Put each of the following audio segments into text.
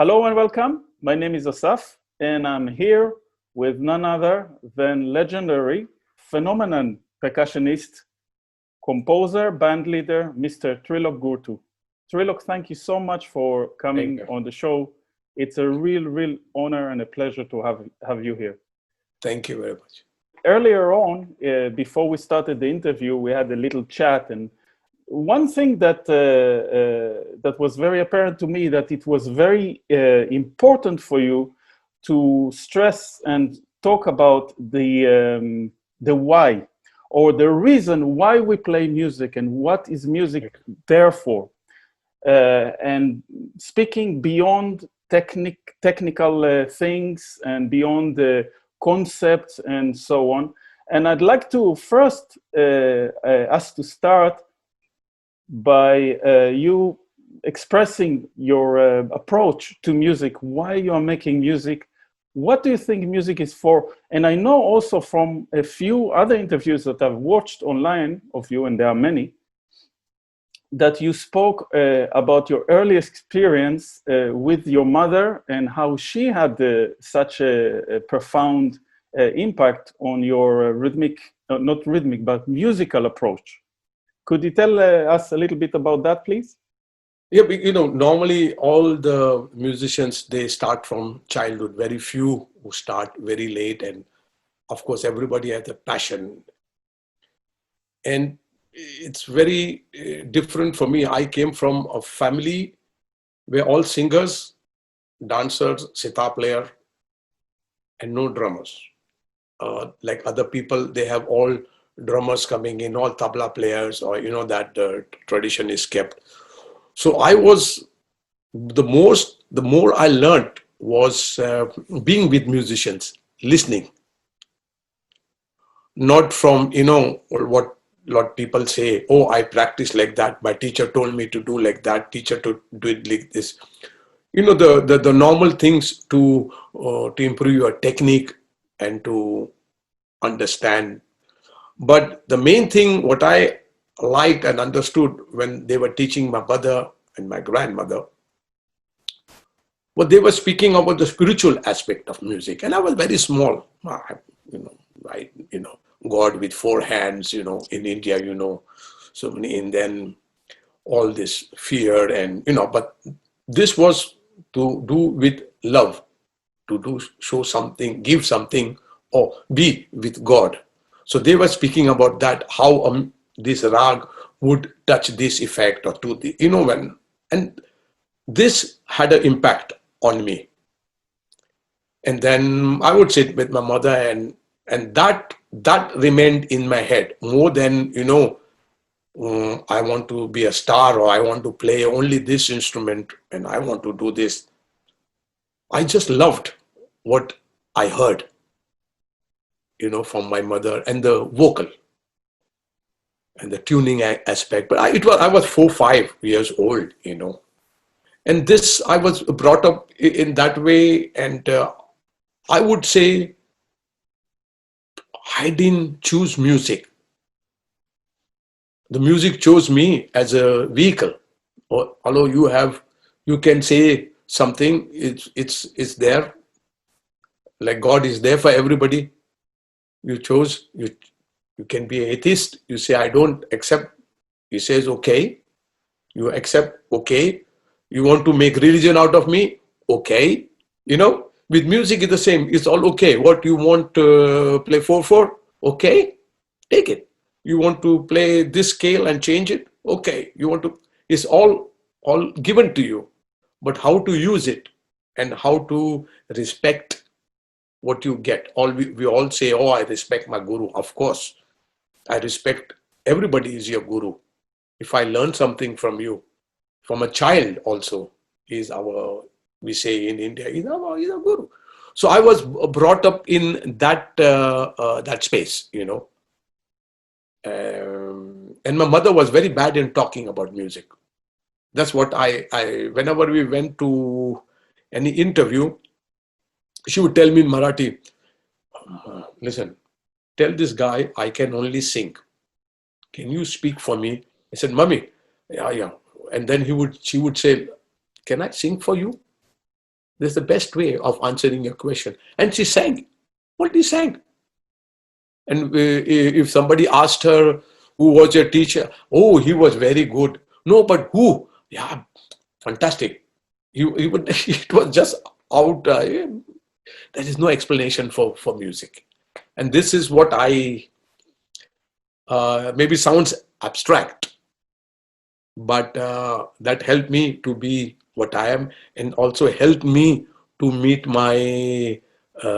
Hello and welcome. My name is Asaf, and I'm here with none other than legendary, phenomenon percussionist, composer, band leader, Mr. Trilok Gurtu. Trilok, thank you so much for coming on the show. It's a real honor and a pleasure to have you here. Thank you very much. Earlier on, before we started the interview, we had a little chat, and one thing that that was very apparent to me, that it was very important for you to stress and talk about the why, or the reason why we play music and what is music there for, and speaking beyond technical things and beyond the concepts and so on. And I'd like to first ask to start by you expressing your approach to music, why you are making music, what do you think music is for? And I know also from a few other interviews that I've watched online of you, and there are many, that you spoke about your early experience with your mother and how she had such a profound impact on your not rhythmic, but musical approach. Could you tell us a little bit about that, please? Yeah, normally all the musicians, they start from childhood. Very few who start very late. And of course, everybody has a passion. And it's very different for me. I came from a family where all singers, dancers, sitar player, and no drummers. Like other people, they have all drummers coming in, all tabla players, or that the tradition is kept. So I was the more I learned was being with musicians, listening, not from what a lot of people say. Oh, I practice like that. My teacher told me to do like that. Teacher to do it like this. The normal things to improve your technique and to understand. But the main thing, what I liked and understood when they were teaching my mother and my grandmother, what they were speaking about the spiritual aspect of music. And I was very small, God with four hands, in India, so many, and then all this fear and, but this was to do with love, to show something, give something, or be with God. So they were speaking about that, how this rag would touch this effect or to the, and this had an impact on me. And then I would sit with my mother, and that remained in my head more than, I want to be a star, or I want to play only this instrument and I want to do this. I just loved what I heard, from my mother, and the vocal and the tuning aspect. But I was 4-5 years old, and this, I was brought up in that way. And I would say I didn't choose music. The music chose me as a vehicle. Or although you can say something, it's there. Like God is there for everybody. You chose, you can be an atheist. You say, I don't accept. He says, okay. You accept, okay. You want to make religion out of me? Okay. With music, it's the same. It's all okay. What you want to play 4/4? Okay. Take it. You want to play this scale and change it? Okay. You want to, it's all given to you. But how to use it and how to respect what you get. We all say, oh, I respect my guru. Of course, I respect, everybody is your guru. If I learn something from you, from a child also, we say in India, he's our guru. So I was brought up in that space, and my mother was very bad in talking about music. That's what I whenever we went to any interview, she would tell me in Marathi, listen, tell this guy I can only sing. Can you speak for me? I said, Mummy, yeah. And then she would say, can I sing for you? This is the best way of answering your question. And she sang. What he sang. And if somebody asked her, who was your teacher? Oh, he was very good. No, but who? Yeah, fantastic. He would, it was just out. There is no explanation for music. And this is what I, maybe sounds abstract, but that helped me to be what I am, and also helped me to meet my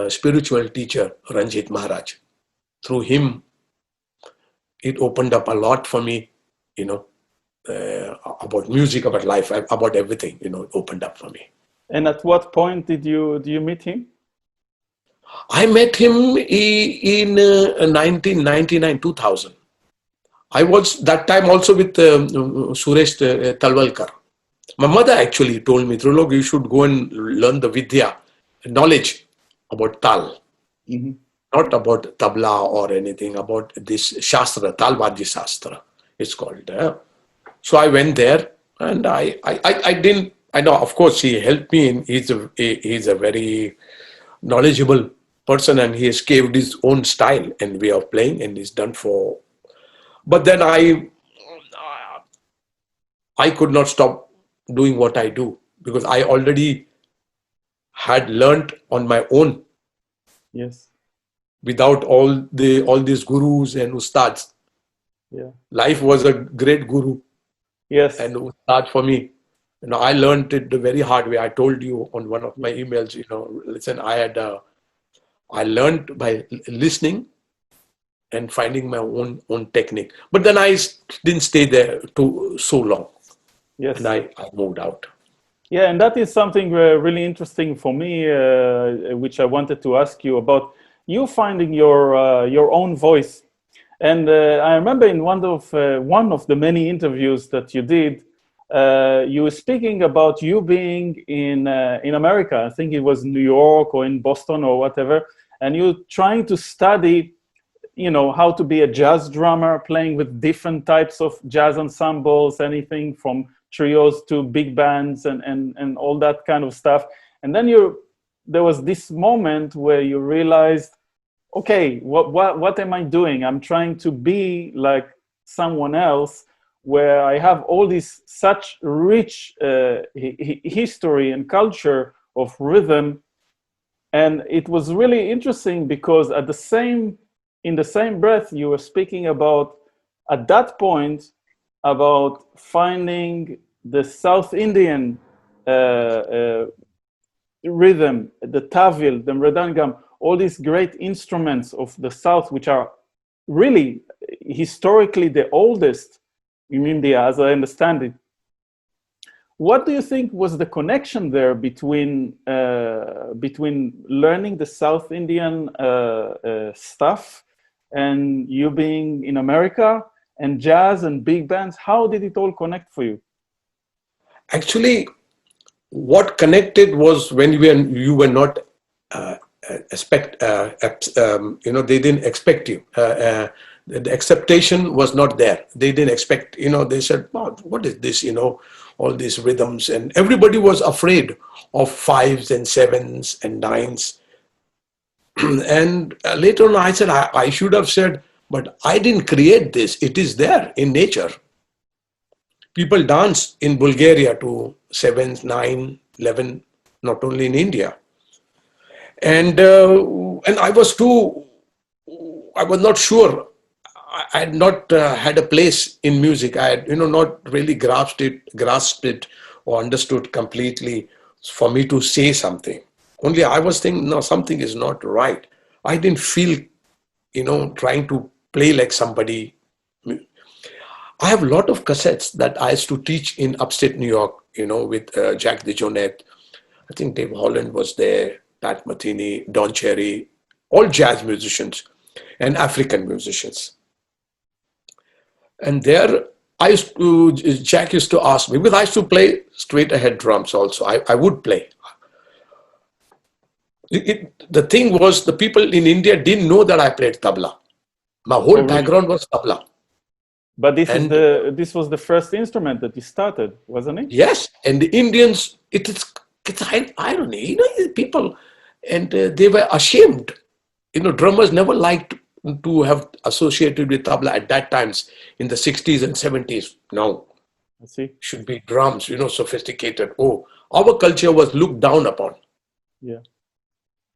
spiritual teacher, Ranjit Maharaj. Through him, it opened up a lot for me, you know, about music, about life, about everything, you know, it opened up for me. And at what point did you meet him? I met him in 1999, 2000. I was that time also with Suresh Talwalkar. My mother actually told me, Trilok, you should go and learn the Vidya, knowledge about Tal. Mm-hmm. Not about tabla or anything, about this Shastra, Talvadi Shastra, it's called. So I went there, and I didn't, I know, of course, he helped me. He's a very knowledgeable person, and he has carved his own style and way of playing, and he's done for. But then I could not stop doing what I do, because I already had learned on my own. Yes. Without all these gurus and ustads. Yeah. Life was a great guru. Yes. And ustad for me. You know, I learned it the very hard way. I told you on one of my emails, you know, listen, I learned by listening and finding my own technique. But then I didn't stay there so long. Yes. And I moved out. Yeah, and that is something really interesting for me, which I wanted to ask you about. You finding your own voice, and I remember in one of the many interviews that you did, you were speaking about you being in America. I think it was New York or in Boston or whatever, and you trying to study, you know, how to be a jazz drummer, playing with different types of jazz ensembles, anything from trios to big bands and all that kind of stuff, and then there was this moment where you realized, okay, what am I doing? I'm trying to be like someone else, where I have all this such rich history and culture of rhythm. And it was really interesting because in the same breath, you were speaking about, at that point, about finding the South Indian rhythm, the tawil, the mridangam, all these great instruments of the South, which are really historically the oldest in India, as I understand it. What do you think was the connection there between learning the South Indian stuff and you being in America and jazz and big bands? How did it all connect for you? Actually, what connected was when you were not they didn't expect you. The acceptation was not there. They didn't expect, they said, oh, what is this, all these rhythms, and everybody was afraid of fives and sevens and nines. And later on I said, I should have said, but I didn't create this. It is there in nature. People dance in Bulgaria to 7, 9, 11, not only in India. And I was not sure. I had not had a place in music. I had, not really grasped it or understood completely for me to say something. Only I was thinking, no, something is not right. I didn't feel, trying to play like somebody. I have a lot of cassettes that I used to teach in upstate New York, with Jack DeJohnette. I think Dave Holland was there, Pat Metheny, Don Cherry, all jazz musicians and African musicians. And there, Jack used to ask me, because I used to play straight ahead drums also. I would play. The thing was, the people in India didn't know that I played tabla. My whole background was tabla. But this was the first instrument that you started, wasn't it? Yes, and the Indians, it is It's irony, people, and they were ashamed. Drummers never liked to have associated with tabla at that times in the 60s and 70s. Now, I see. should be drums, sophisticated. Oh, our culture was looked down upon. Yeah.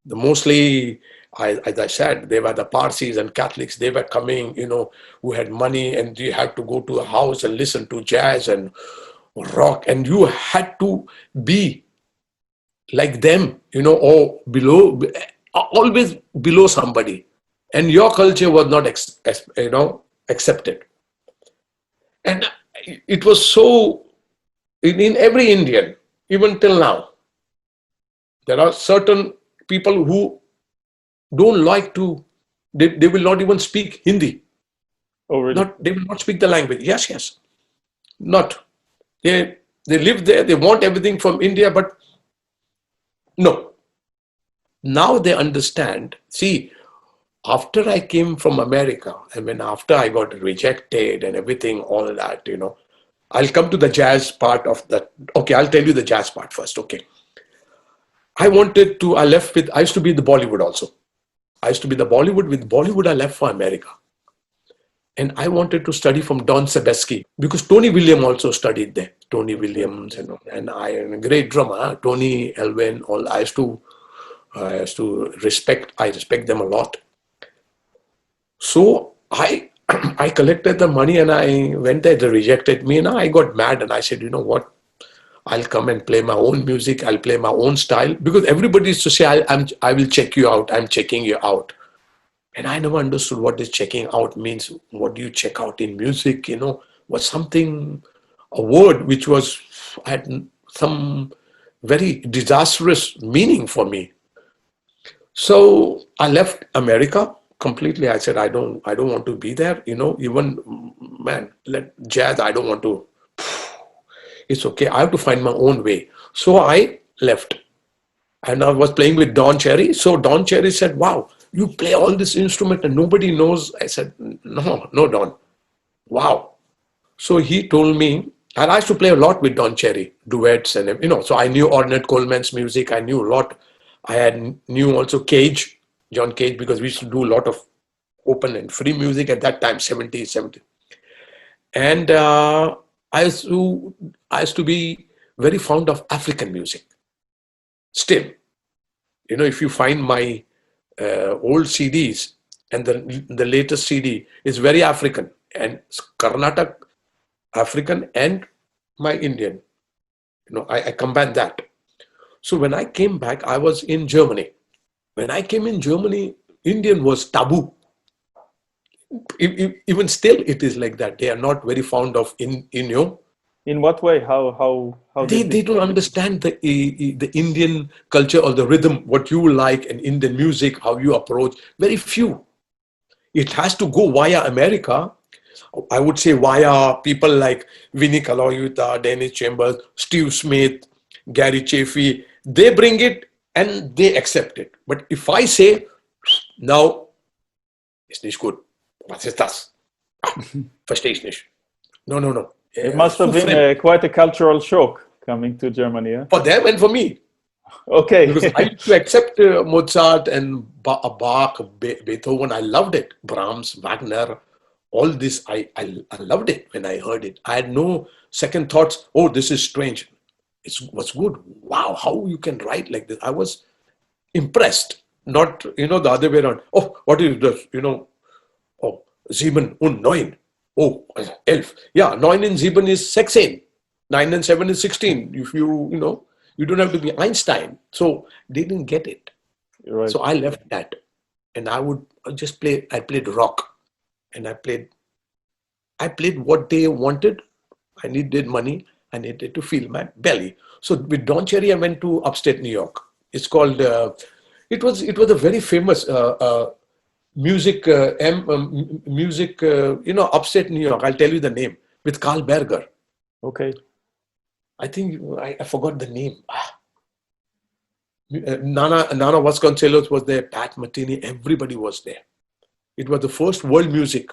Mostly, as I said, they were the Parsis and Catholics. They were coming, who had money, and you had to go to a house and listen to jazz and rock, and you had to be like them, or below, always below somebody, and your culture was not, accepted. And it was so in every Indian, even till now. There are certain people who don't like to, they will not even speak Hindi. Oh, really? They will not speak the language. Yes. Not. They live there, they want everything from India, but no. Now they understand. See, after I came from America, and after I got rejected and everything, all that, I'll come to the jazz part of that. Okay, I'll tell you the jazz part first. Okay. I used to be the Bollywood also. I used to be the Bollywood. With Bollywood, I left for America. And I wanted to study from Don Sebesky, because Tony Williams also studied there. Tony Williams, and a great drummer, Tony Elwin, all. I used to respect them a lot. So I collected the money and I went there. They rejected me, and I got mad, and I said, you know what? I'll come and play my own music. I'll play my own style, because everybody used to say, I will check you out. I'm checking you out. And I never understood what this checking out means. What do you check out in music? Was something, a word which had some very disastrous meaning for me. So I left America completely. I said, I don't want to be there. Even, man, jazz, I don't want to. It's okay. I have to find my own way. So I left. And I was playing with Don Cherry. So Don Cherry said, wow, you play all this instrument and nobody knows. I said, no, Don. Wow. So he told me, and I used to play a lot with Don Cherry, duets and, so I knew Ornette Coleman's music. I knew a lot. I knew also John Cage, because we used to do a lot of open and free music at that time, 70s, 70s. And I used to be very fond of African music. Still, if you find my old CDs and the latest CD is very African, and Karnataka African and my Indian. I combine that. So when I came back, I was in Germany. When I came in Germany, Indian was taboo. Even still, it is like that. They are not very fond of In what way? How they don't understand the Indian culture or the rhythm, what you like, and Indian music, how you approach. Very few. It has to go via America. I would say via people like Vinnie Colaiuta, Dennis Chambers, Steve Smith, Gary Chaffee. They bring it and they accept it. But if I say, now, it's nicht gut. Was ist das? Verstehe ich nicht. No. It must have been quite a cultural shock coming to Germany. Yeah? For them and for me. Okay. Because I used to accept Mozart and Bach, Beethoven. I loved it. Brahms, Wagner, all this. I loved it when I heard it. I had no second thoughts. Oh, this is strange. It was good. Wow, how you can write like this. I was impressed. Not, the other way around. Oh, what is this? Oh, 7 und 9. Oh, 11. Yeah, 9 and 7 is 16. 9 and 7 is 16. If you don't have to be Einstein. So they didn't get it. Right. So I left that. And I would just play. I played rock. And I played what they wanted. I needed money. I needed to fill my belly. So with Don Cherry, I went to upstate New York. It's called, it was a very famous music, upstate New York. I'll tell you the name, with Carl Berger. Okay. I think I forgot the name. Nana Vasconcelos was there, Pat Metheny, everybody was there. It was the first world music,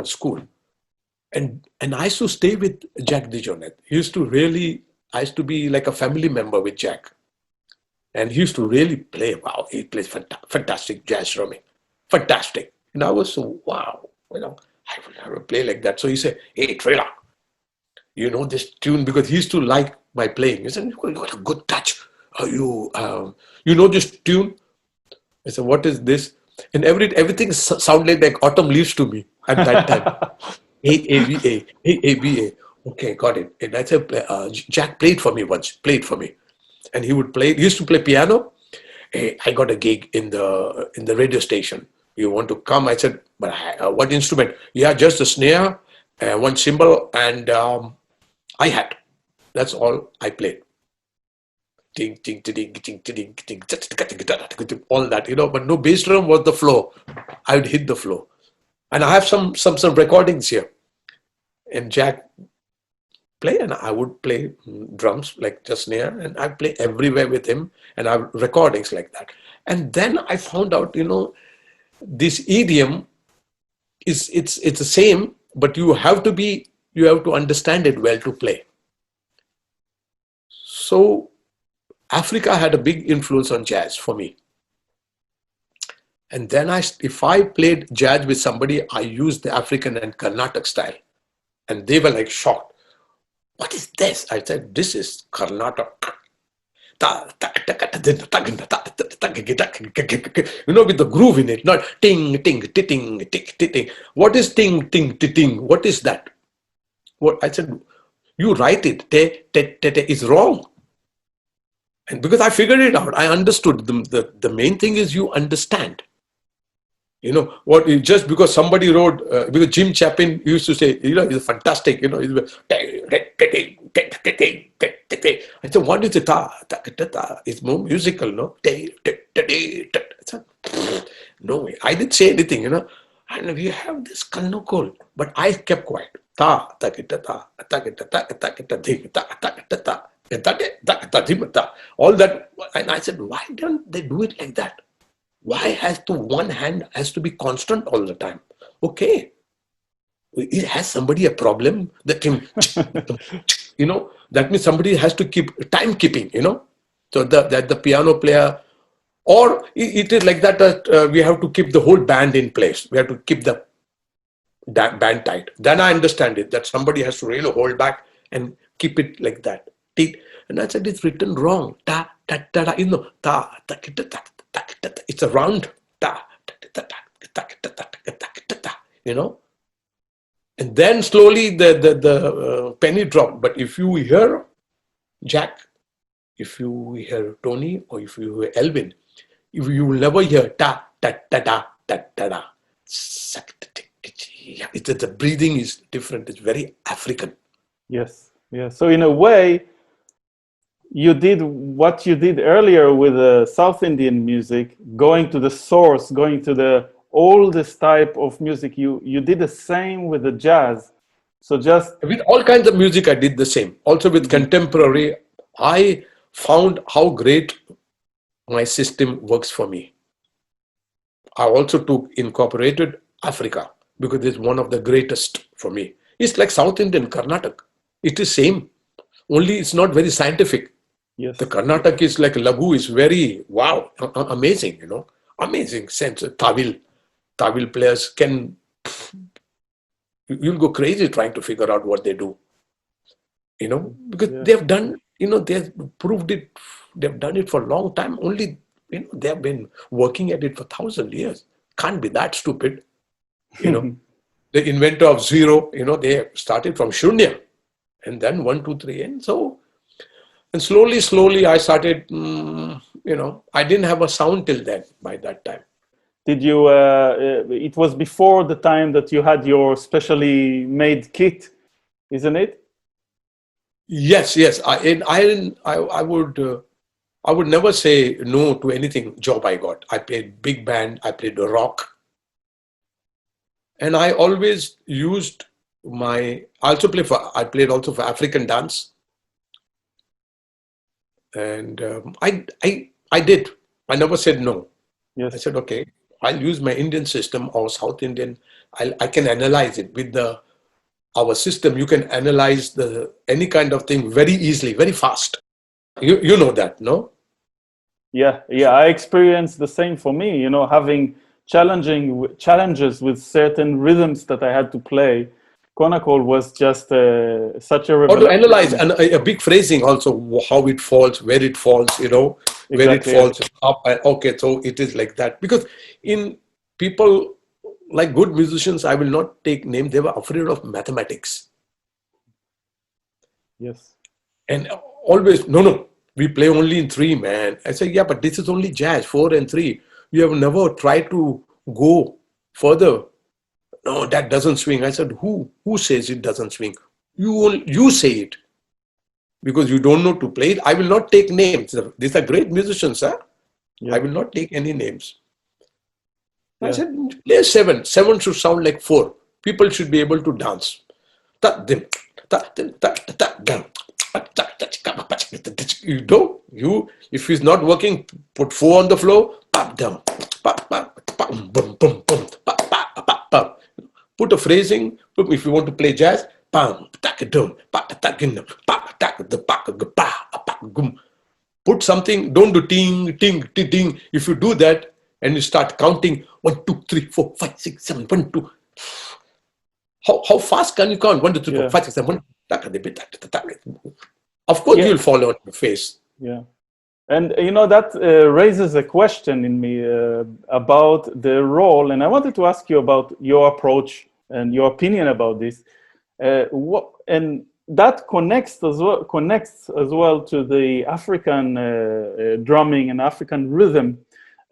school. And I used to stay with Jack DeJohnette. He used to really I used to be like a family member with Jack. And he used to really play. Wow, he plays fantastic jazz drumming. Fantastic. And I was so, wow, I will never play like that. So he said, hey, Trilok, you know this tune? Because he used to like my playing. He said, you got a good touch. You know this tune? I said, what is this? And everything sounded like autumn leaves to me at that time. A-A-B-A, A-A-B-A. Okay, got it. And I said, Jack played for me once, played for me. And he would play, he used to play piano. Hey, I got a gig in the radio station. You want to come? I said, but what instrument? Yeah, just a snare, one cymbal, and hi-hat. That's all I played. Ting, ting, ting, ting, ting, ting, all that, but no bass drum was the floor. I would hit the floor. And I have some recordings here. And Jack play, and I would play drums like just snare, and I play everywhere with him, and I have recordings like that. And then I found out, this idiom it's the same, but you have to understand it well to play. So Africa had a big influence on jazz for me. And then if I played jazz with somebody, I used the African and Carnatic style. And they were like shocked. What is this? I said, this is Carnatic. With the groove in it, not ting, ting, ting, ting, ting. What is ting, ting, ting? What is that? What I said, you write it, te, te, te, te, is wrong. And because I figured it out, I understood. The main thing is you understand. Just because somebody wrote, because Jim Chapin used to say, he's fantastic, I said, what is it? It's more musical, no? No way. I didn't say anything, And we have this Konnakol, but I kept quiet. All that. And I said, why don't they do it like that? Why one hand has to be constant all the time? Okay. Has somebody a problem? That that means somebody has to keep time keeping, So that the piano player, or it is like that, we have to keep the whole band in place. We have to keep the band tight. Then I understand it, that somebody has to really hold back and keep it like that. And I said, it's written wrong. Ta, ta, ta, ta, ta, ta, ta, ta, ta. It's a round. And then slowly the penny dropped. But if you hear Jack, if you hear Tony, or if you hear Elvin, you will never hear ta ta ta ta ta ta ta. The breathing is different. It's very African. Yes. Yeah. So in a way, you did what you did earlier with the South Indian music, going to the source, going to the oldest type of music. You did the same with the jazz. So just with all kinds of music, I did the same. Also with contemporary, I found how great my system works for me. I also incorporated Africa because it's one of the greatest for me. It's like South Indian, Carnatic. It is same, only it's not very scientific. Yes. The Carnatic is like Lagu is very, wow, amazing, amazing sense. Tawil players you'll go crazy trying to figure out what they do, because they've done, they've proved it, they've done it for a long time. Only, they've been working at it for 1,000 years. Can't be that stupid, The inventor of zero, they started from Shunya and then 1, 2, 3. And slowly I started, I didn't have a sound till then by that time. Did you, it was before the time that you had your specially made kit, isn't it? Yes. I would never say no to anything job I got. I played big band, I played rock. And I always used I played also for African dance. And I did. I never said no. Yes. I said, okay, I'll use my Indian system or South Indian. I can analyze it with the our system, you can analyze any kind of thing very easily, very fast. You know that, no? Yeah, I experienced the same for me, having challenges with certain rhythms that I had to play. Konnakol was just such a Or to revelation. analyze, and a big phrasing also, how it falls, where it falls, where it falls up. Okay, so it is like that. Because in people, like good musicians, I will not take name, they were afraid of mathematics. Yes. And always, no, we play only in 3, man. I say, yeah, but this is only jazz, 4 and 3. You have never tried to go further. No, that doesn't swing. I said, who says it doesn't swing? You say it. Because you don't know to play it. I will not take names. These are great musicians, huh? Yeah. I will not take any names. Yeah. I said, play 7. 7 should sound like 4. People should be able to dance. If it's not working, put 4 on the floor. Put a phrasing. If you want to play jazz, put something. Don't do ting, ting, ting, ting. If you do that and you start counting 1, 2, 3, 4, 5, 6, 7, 1, 2. How fast can you count? 1, 2, 3, 4, 5, 6, 7, 1. Of course, you'll fall on your face. Yeah. And that raises a question in me about the role, and I wanted to ask you about your approach and your opinion about this. And that connects as well to the African drumming and African rhythm.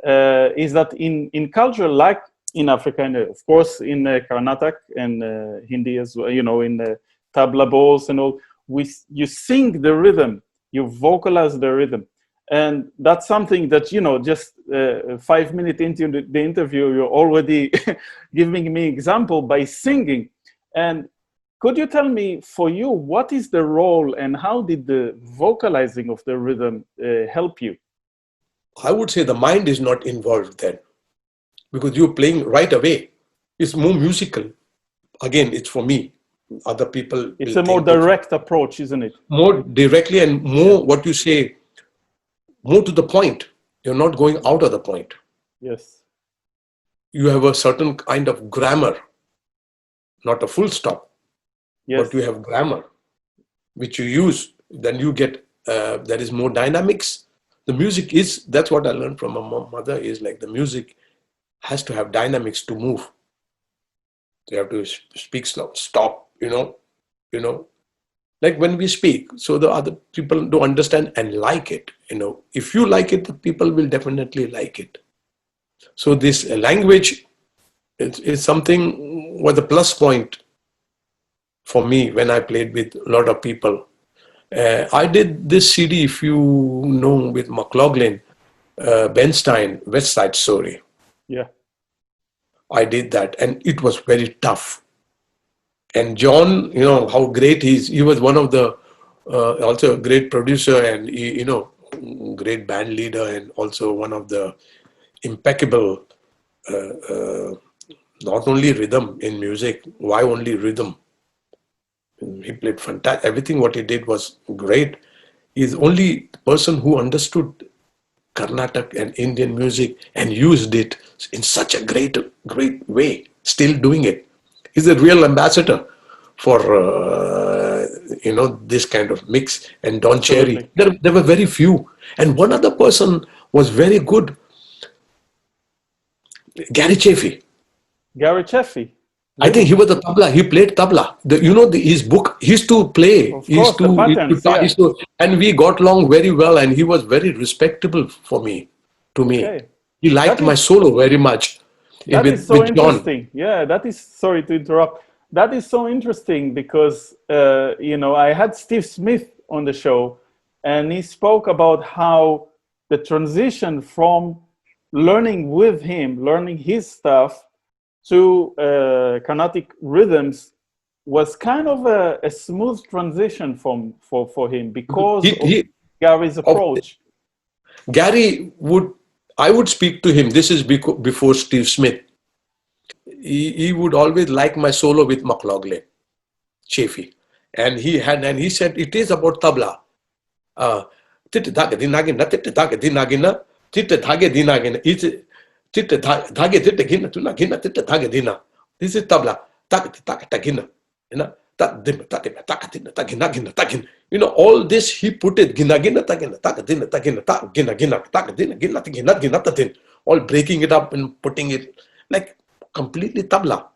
Is that in culture like in Africa, and of course in Karnataka and Hindi as well, in tabla bowls and all, you sing the rhythm, you vocalize the rhythm. And that's something that, just 5 minutes into the interview, you're already giving me example by singing. And could you tell me, for you, what is the role and how did the vocalizing of the rhythm help you? I would say the mind is not involved then, because you're playing right away. It's more musical. Again, it's for me. Other people. It's a more direct approach, isn't it? More directly and more, what you say, more to the point. You're not going out of the point. Yes. You have a certain kind of grammar, not a full stop. Yes. But you have grammar, which you use. Then you get, there is more dynamics. The music is, that's what I learned from my mother, is like the music has to have dynamics to move. You have to speak slow, stop, like when we speak, so the other people don't understand and like it. If you like it, the people will definitely like it. So this language is something was a plus point for me when I played with a lot of people. I did this CD, if you know, with McLaughlin, Bernstein, West Side Story. Yeah. I did that, and it was very tough. And John, how great he is. He was one of the, also a great producer and, great band leader, and also one of the impeccable, not only rhythm in music. Why only rhythm? He played fantastic. Everything what he did was great. He's the only person who understood Carnatic and Indian music and used it in such a great way, still doing it. He's a real ambassador for, this kind of mix. And Don Cherry, there were very few. And one other person was very good, Gary Chaffee. Gary Chaffee? I think he was a tabla. He played tabla. His book, he used to play. And we got along very well, and he was very respectable to me. Okay. He liked my solo very much. That is so interesting. Yeah, that is, sorry to interrupt. That is so interesting because, I had Steve Smith on the show, and he spoke about how the transition from learning with him, learning his stuff, to Carnatic rhythms was kind of a smooth transition for him because of Gary's approach. I would speak to him. This is before Steve Smith. He would always like my solo with McLaughlin. Chefi. And he said, it is about tabla. Titte dhage dinagina, titte dhage dinagina, titte dhage dinagina. It's titte dhage titte gina, tula gina, titte dhage dina. This is tabla. Tak gina. You know, you know, all this he put it gina gina tagina tagadina tagina tak gina gina tagadina gina gina gina tatin, all breaking it up and putting it like completely tabla.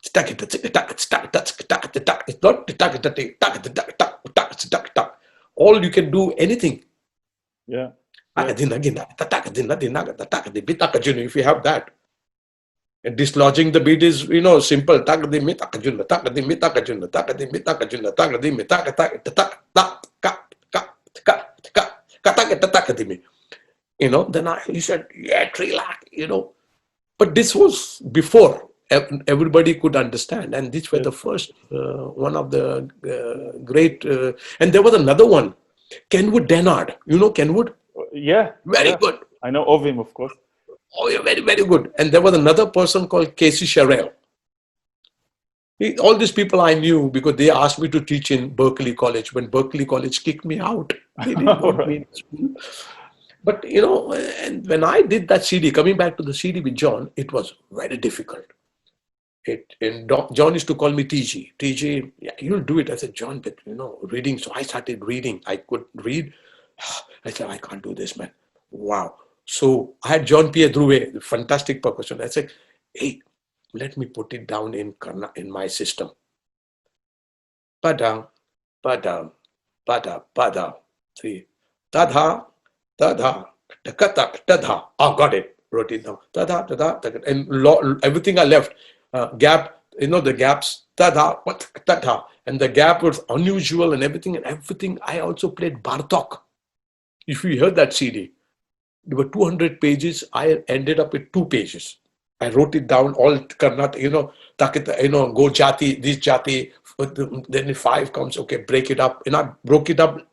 It's not all you can do anything. Yeah. If you have that. And dislodging the beat is, you know, simple. You know, then he said, yeah, Trilok, you know. But this was before everybody could understand. And these were the first, one of the great, and there was another one, Kenwood Dennard. You know Kenwood? Yeah. Very good. I know of him, of course. Oh, yeah, very, very good. And there was another person called Casey Sherrill. All these people I knew because they asked me to teach in Berkeley College when Berkeley College kicked me out. They didn't want me in school. But, you know, and when I did that CD, coming back to the CD with John, it was very difficult. John used to call me TG. TG, yeah, you'll do it. I said, John, but, you know, reading. So I started reading. I could read. I said, I can't do this, man. Wow. So I had John Pierre Drouet, the fantastic percussion. I said, hey, let me put it down in my system. Pada, pada, pada, pada. See, tadha, tadha, takata, tadha. Oh, got it. Wrote it down. Tadha, tadha, tadha. And everything I left, gap, you know, the gaps, tadha, tadha. And the gap was unusual and everything. And everything, I also played Bartok. If you heard that CD. There were 200 pages. I ended up with 2 pages. I wrote it down all Karnataka, you know, Takita, you know, go jati, this jati. Then 5 comes, okay, break it up. And I broke it up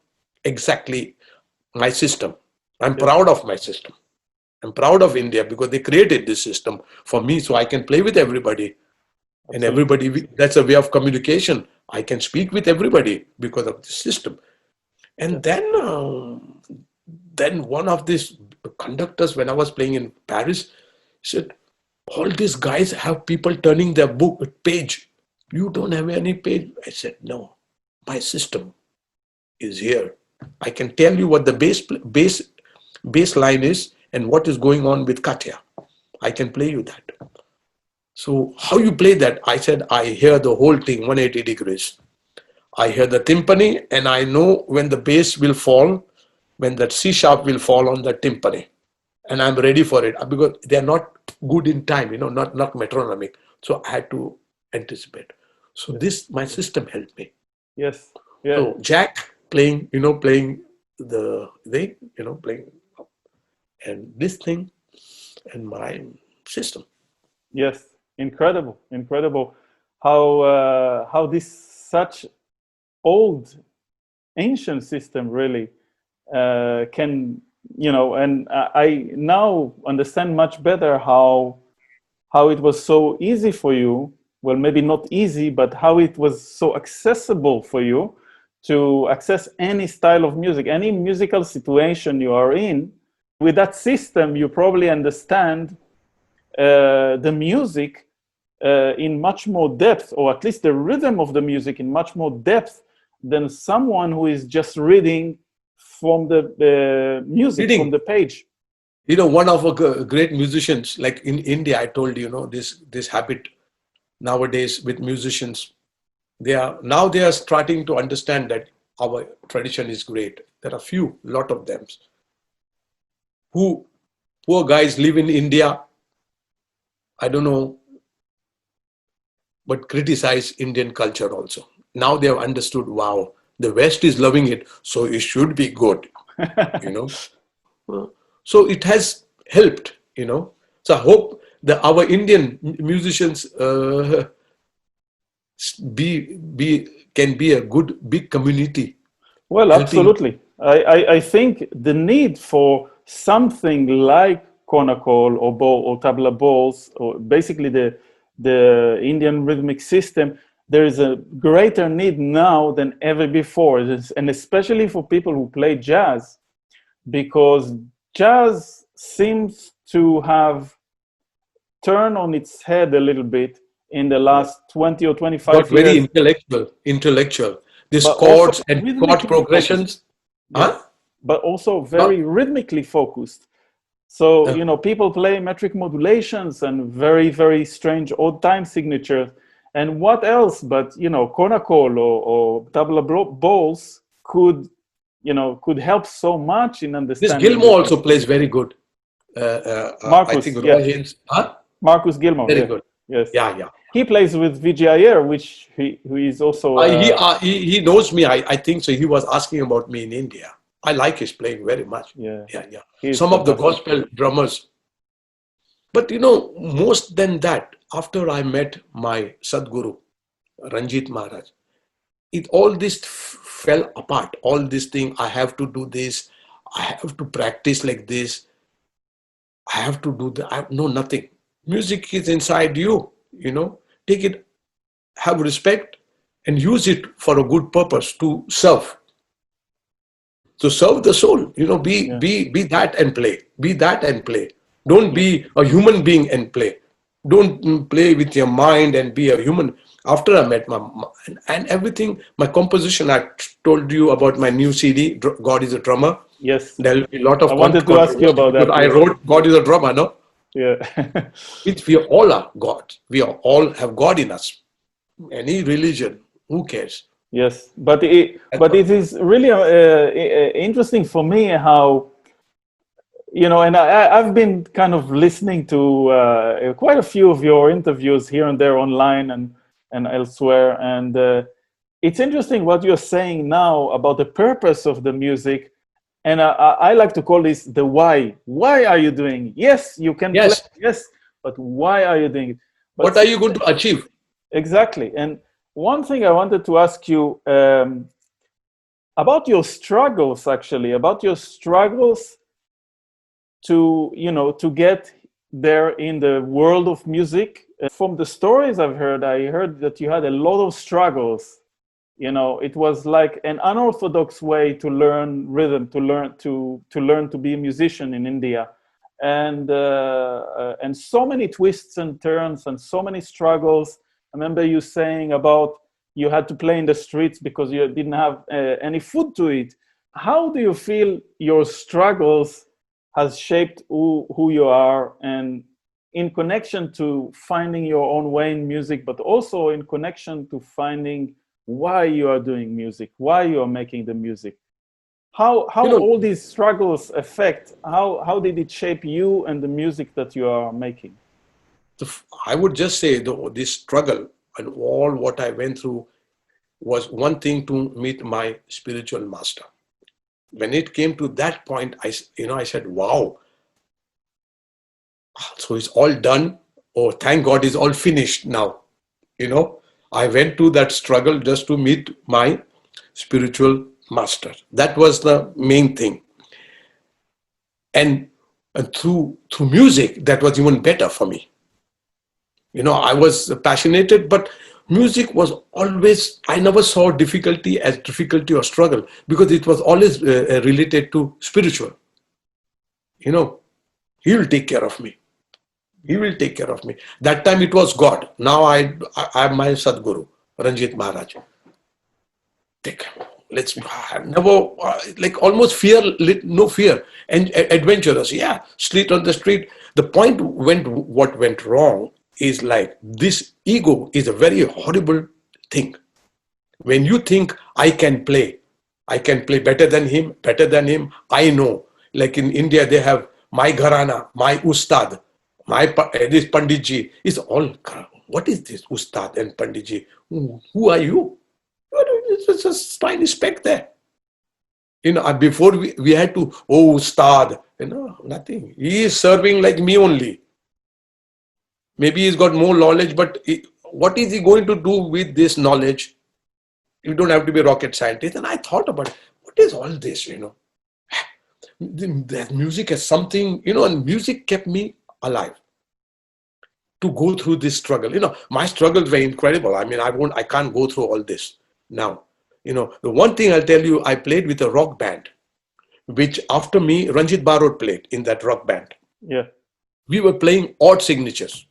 exactly my system. I'm proud of my system. I'm proud of India because they created this system for me so I can play with everybody. Absolutely. And everybody, that's a way of communication. I can speak with everybody because of the system. And then one of these conductors, when I was playing in Paris, said, all these guys have people turning their page. You don't have any page. I said, no, my system is here. I can tell you what the bass line is and what is going on with Katya. I can play you that. So how you play that? I said, I hear the whole thing 180 degrees. I hear the timpani and I know when the bass will fall, when that C sharp will fall on the timpani. And I'm ready for it because they're not good in time, you know, not metronomic. So I had to anticipate. So this, my system helped me. Yes. Yeah. So Jack playing the thing, you know, playing and this thing and my system. Yes. Incredible. How this such old, ancient system really can, you know, and I now understand much better how it was so easy for you, well, maybe not easy, but how it was so accessible for you to access any style of music, any musical situation you are in. With that system, you probably understand the music in much more depth, or at least the rhythm of the music in much more depth than someone who is just reading from the music, from the page. You know, one of our great musicians, like in India, I told you, you know, this habit nowadays with musicians, they are starting to understand that our tradition is great. There are lot of them, who poor guys live in India, I don't know, but criticize Indian culture also. Now they have understood, wow, the West is loving it, so it should be good, you know. So it has helped, you know. So I hope that our Indian musicians can be a good big community. Well, absolutely. I think the need for something like Konnakol or tabla balls, or basically the Indian rhythmic system, there is a greater need now than ever before, and especially for people who play jazz, because jazz seems to have turned on its head a little bit in the last 20 or 25 Got years. very intellectual. These But chords also and chord rhythmically progressions. focused. Yes. But also very rhythmically focused. So, you know, people play metric modulations and very, very strange odd time signatures. And what else but, you know, Konnakol or tabla bowls could, you know, could help so much in This understanding. Gilmore also plays very good. Marcus, I think yes. Roy Haynes. Huh? Marcus Gilmore. Very yeah. good. Yes. Yeah. He plays with Vijay Iyer, which who is also... he knows me. I think so. He was asking about me in India. I like his playing very much. Yeah. Some of the gospel drummers. But you know, most than that, after I met my Sadguru, Ranjit Maharaj, all this fell apart. All this thing, I have to do this. I have to practice like this. I have to do that. I know nothing. Music is inside you, you know. Take it, have respect, and use it for a good purpose to serve. To serve the soul, you know, be that and play. Be that and play. Don't be a human being and play. Don't play with your mind and be a human. After I met and everything, my composition, I told you about my new CD, God is a Drummer. Yes. There will be a lot of I wanted to ask you about that. I wrote God is a Drummer, no? Yeah. We all are God. We all have God in us. Any religion, who cares? Yes, but it is really interesting for me how, you know, and I've been kind of listening to quite a few of your interviews here and there online and elsewhere, and it's interesting what you're saying now about the purpose of the music, and I like to call this the why. Why are you doing it? Yes, you can play, yes, but why are you doing it? But what are you going to achieve? Exactly. And one thing I wanted to ask you about your struggles, actually, about your struggles to, you know, to get there in the world of music. From the stories I've heard, I heard that you had a lot of struggles. You know, it was like an unorthodox way to learn rhythm, to learn to be a musician in India, and so many twists and turns and so many struggles. I remember you saying about you had to play in the streets because you didn't have any food to eat. How do you feel your struggles has shaped who you are, and in connection to finding your own way in music, but also in connection to finding why you are doing music, why you are making the music? How you know, all these struggles affect, how did it shape you and the music that you are making? I would just say this struggle and all what I went through was one thing to meet my spiritual master. When it came to that point, I said, wow, so it's all done. Oh, thank God, it's all finished now. You know, I went to that struggle just to meet my spiritual master. That was the main thing. And through music, that was even better for me. You know, I was passionate, but music was always, I never saw difficulty as difficulty or struggle, because it was always related to spiritual. You know, he will take care of me. He will take care of me. That time it was God. Now I am my Sadguru, Ranjit Maharaj. Let's never, like almost fear, no fear, and adventurous. Yeah, street on the street. The point what went wrong is like this ego is a very horrible thing. When you think I can play better than him, I know. Like in India, they have my gharana, my ustad, this panditji. Is all, what is this ustad and panditji? Who are you? It's a tiny speck there. You know, before we had to, oh, ustad, you know, nothing. He is serving like me only. Maybe he's got more knowledge, but what is he going to do with this knowledge? You don't have to be a rocket scientist. And I thought about, what is all this, you know? That music has something, you know, and music kept me alive. to go through this struggle. My struggles were incredible. I mean, I can't go through all this now. The one thing I'll tell you, I played with a rock band, which after me, Ranjit Barot played in that rock band. Yeah. We were playing odd signatures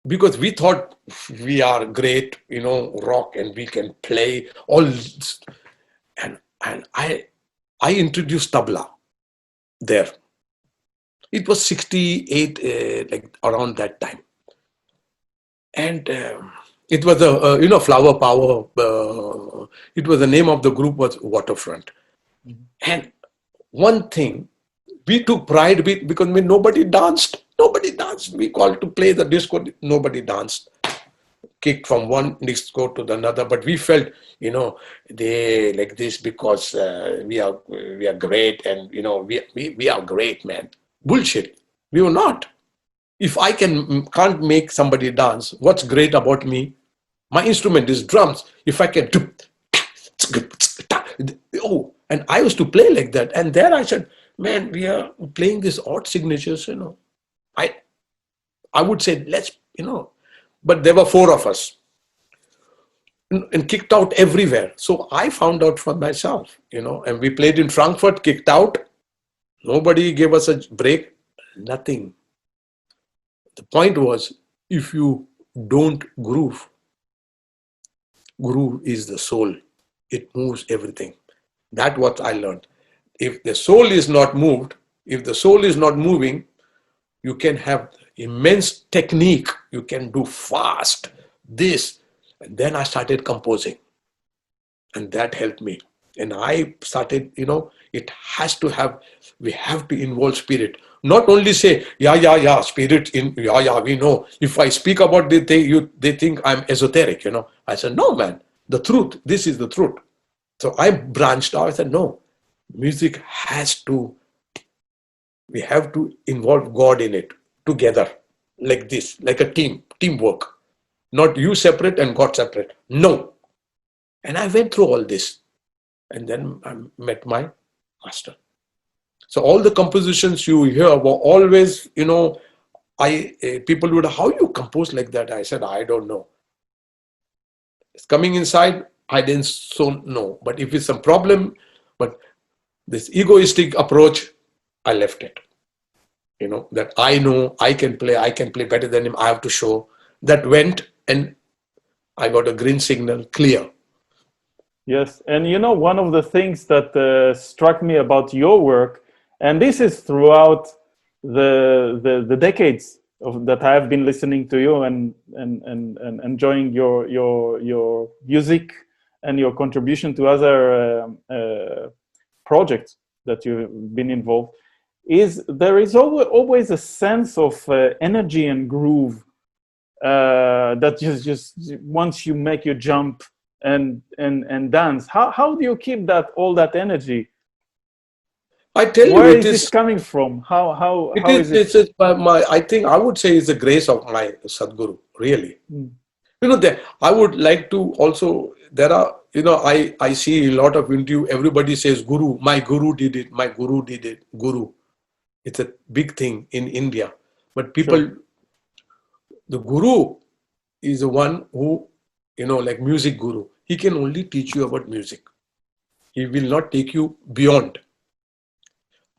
because we thought we are great, rock, and we can play all. And I introduced tabla there. It was 68, like around that time. And it was a, flower power. It was the name of the group was Waterfront. And one thing, we took pride with, because nobody danced. We called to play the disco. Nobody danced. Kicked from one disco to the another. But we felt, they like this because we are great, and we are great, man. Bullshit. We were not. If I can't make somebody dance, what's great about me? My instrument is drums. If I can do, and I used to play like that. And there I said, man, we are playing these odd signatures, I would say, let's, but there were 4 of us and kicked out everywhere. So I found out for myself, and we played in Frankfurt, kicked out. Nobody gave us a break, nothing. The point was, if you don't groove is the soul. It moves everything. That's what I learned. If the soul is not moved, if the soul is not moving, you can have immense technique. You can do fast this. And then I started composing. And that helped me. And I started, it has to have, we have to involve spirit. Not only say, yeah, spirit in, yeah, we know. If I speak about this, they think I'm esoteric, I said, no, man, the truth, this is the truth. So I branched out. I said, no, music we have to involve God in it together, like this, like a teamwork. Not you separate and God separate. No. And I went through all this. And then I met my master. So all the compositions you hear were always, people would, how you compose like that? I said, I don't know. It's coming inside, I didn't know. But if it's a problem, but this egoistic approach, I left it. That I know I can play better than him. I have to show. That went, and I got a green signal, clear. Yes, and one of the things that struck me about your work, and this is throughout the decades that I have been listening to you and enjoying your music and your contribution to other projects that you've been involved, is there is always a sense of energy and groove that just once you make you jump and dance. How do you keep all that energy? I tell you, where is this coming from? How is it? I think I would say it's the grace of my Sadguru, really. I would like to also, there are, I see a lot of interview, everybody says Guru, my Guru did it, my Guru did it, Guru. It's a big thing in India. But people, sure. The Guru is the one who, like music Guru, he can only teach you about music. He will not take you beyond.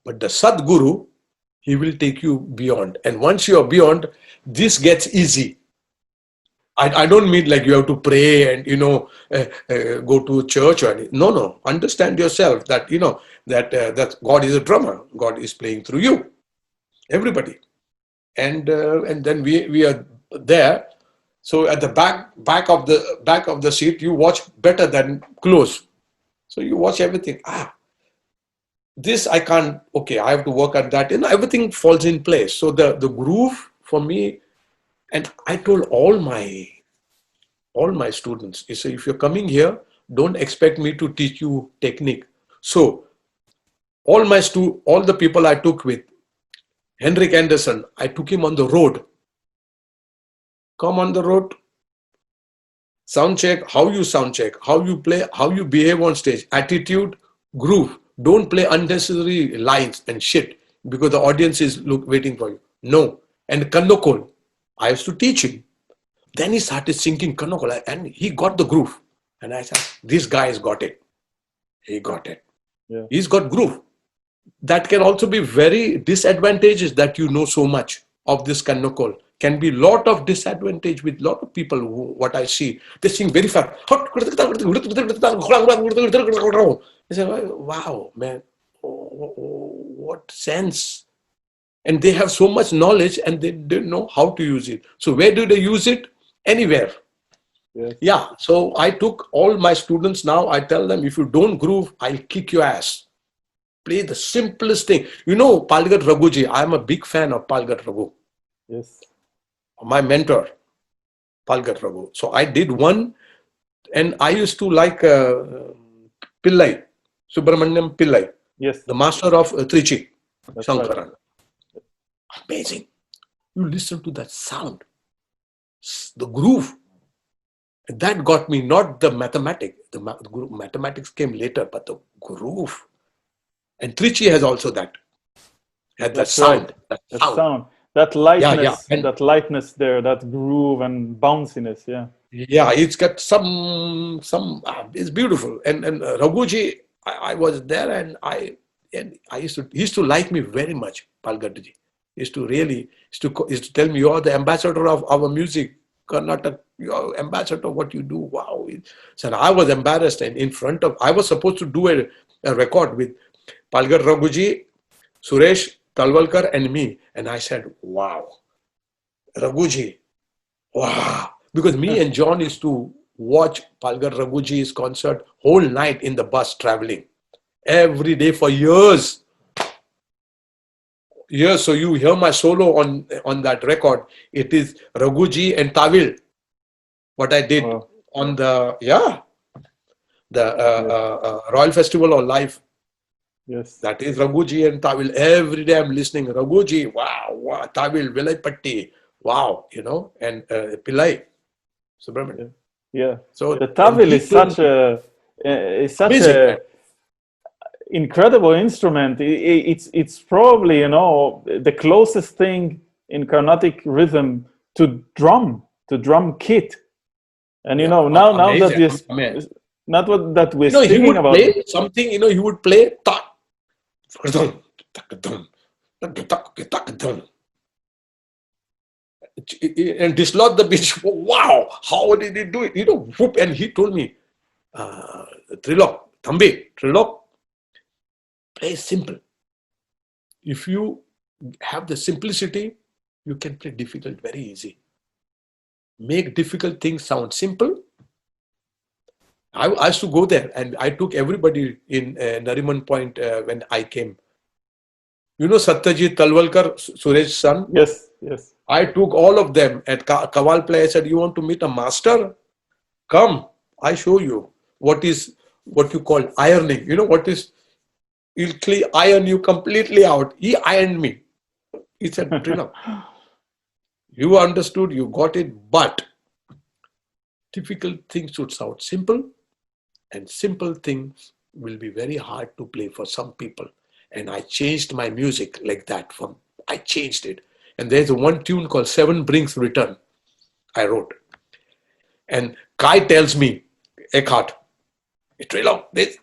But the Sadguru, he will take you beyond. And once you are beyond, this gets easy. I don't mean like you have to pray and, go to a church or anything. No. Understand yourself that, that God is a drummer. God is playing through you. Everybody. And then we are there. So at the back of the seat, you watch better than close. So you watch everything. This I can't, okay, I have to work at that. And everything falls in place. So the groove for me, and I told all my students, is if you're coming here, don't expect me to teach you technique. So all the people I took with, Henrik Anderson, I took him on the road. Come on the road, sound check, how you sound check, how you play, how you behave on stage, attitude, groove. Don't play unnecessary lines and shit because the audience is waiting for you. No. And Konnakol, I used to teach him. Then he started singing Konnakol and he got the groove. And I said, this guy has got it. He got it. Yeah. He's got groove. That can also be very disadvantageous that you know so much of this Konnakol. Can be lot of disadvantage with lot of people who, what I see. They sing very fast. I say, wow, man, what sense. And they have so much knowledge and they don't know how to use it. So where do they use it? Anywhere. Yes. Yeah, so I took all my students now, I tell them, if you don't groove, I'll kick your ass. Play the simplest thing. You know, Ploughed Raghuji, I'm a big fan of Ploughed Raghu. Yes. My mentor, Ploughed Raghu. So I did one, and I used to like Pillai, Subramaniam Pillai, Yes. the master of Trichy, That's Shankar. right. Amazing. You listen to that sound, the groove. That got me, not the mathematics. The mathematics came later, but the groove. And Trichy has also that. Had that sound. Right. That sound. That lightness. And that lightness there. That groove and bounciness. Yeah. yeah, it's got some. It's beautiful. And Raghuji, I was there, and I used to. He used to like me very much. Palgadji used to really used to tell me, you are the ambassador of our music. Karnataka, you are ambassador, what you do, wow. So I was embarrassed, and in front of, I was supposed to do a record with Ploughed Raghuji, Suresh Talwalkar and me. And I said, wow, Raghuji, wow. Because me and John used to watch Ploughed Raghuji's concert whole night in the bus traveling. Every day for years. Yes, so you hear my solo on that record. It is Raghuji and Tawil. What I did on the Royal Festival of Life. Yes. That is Raghuji and Tawil. Every day I'm listening. Raghuji, wow, Tawil, Vilay Patti, wow, you know, and Pillai, Subramanian. Yeah. So the Tawil is such a incredible instrument. It's probably, you know, the closest thing in Carnatic rhythm to drum kit. And you know, now that this, not what that we're speaking about. Play something, you know, he would play and dislodge the beach. Wow, how did he do it? You know, whoop, and he told me, Trilok, play simple. If you have the simplicity, you can play difficult very easy. Make difficult things sound simple. I used to go there, and I took everybody in Nariman Point when I came. You know Satyajit Talwalkar, Suresh's son? Yes, yes. I took all of them at Kawal Play. I said, you want to meet a master? Come, I show you what you call ironing. You know what is, he'll iron you completely out. He ironed me. He said, Trilok, you understood, you got it, but difficult things should sound simple, and simple things will be very hard to play for some people. And I changed my music like that. I changed it. And there's one tune called Seven Brings Return I wrote. And Kai tells me, Eckhart, Trilok, this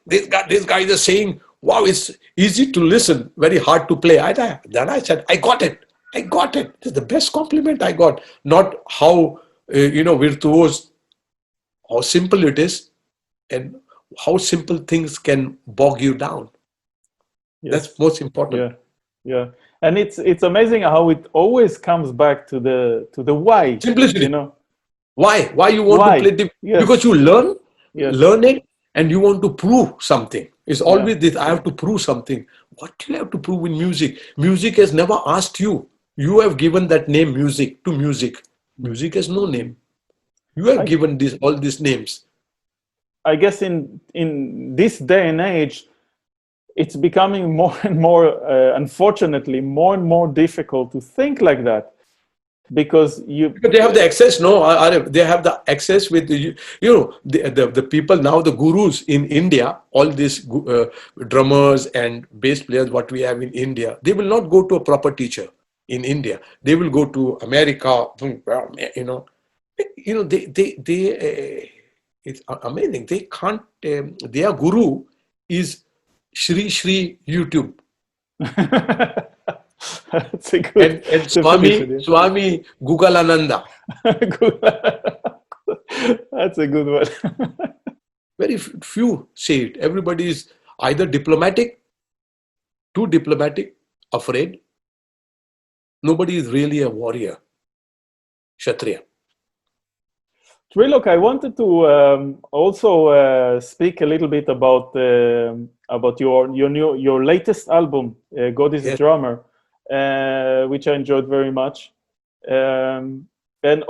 guy is saying, wow, it's easy to listen, very hard to play. Then I said, I got it. It's the best compliment I got. Not how, virtuoso, how simple it is, and how simple things can bog you down. Yes. That's most important. Yeah. And it's amazing how it always comes back to the why. Simplicity. You know, why you want to play because you learn it, and you want to prove something. It's always this, I have to prove something. What do you have to prove in music? Music has never asked you. You have given that name music to music. Music has no name. You have given all these names. I guess in this day and age, it's becoming more and more, unfortunately, more and more difficult to think like that. Because they have the access, they have the access with the people now, the gurus in India, all these drummers and bass players, what we have in India, they will not go to a proper teacher. in India. They will go to America, it's amazing. They can't, their guru is Shri Shri YouTube. That's a good And definition. Swami Gugalananda. That's a good one. Very few say it. Everybody is either diplomatic, too diplomatic, afraid. Nobody is really a warrior, Kshatriya. Trilok, I wanted to also speak a little bit about your latest album, God is a Drummer, which I enjoyed very much. And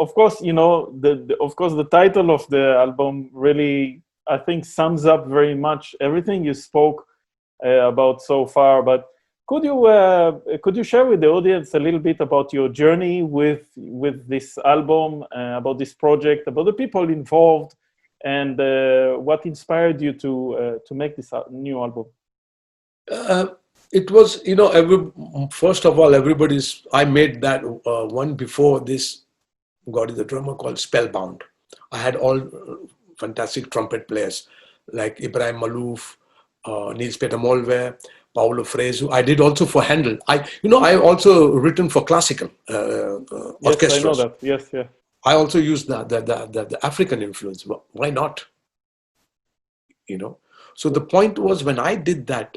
of course, the title of the album really, I think, sums up very much everything you spoke about so far. But could you share with the audience a little bit about your journey with this album, about this project, about the people involved, and what inspired you to make this new album? It was, first of all, I made that one before this God is a Drummer called Spellbound. I had all fantastic trumpet players like Ibrahim Malouf, Niels Peter Molve, Paolo Fresu. I did also for Handel. I also written for classical orchestras. Yes, I know that. Yes, yeah. I also used the African influence. Why not? So the point was, when I did that,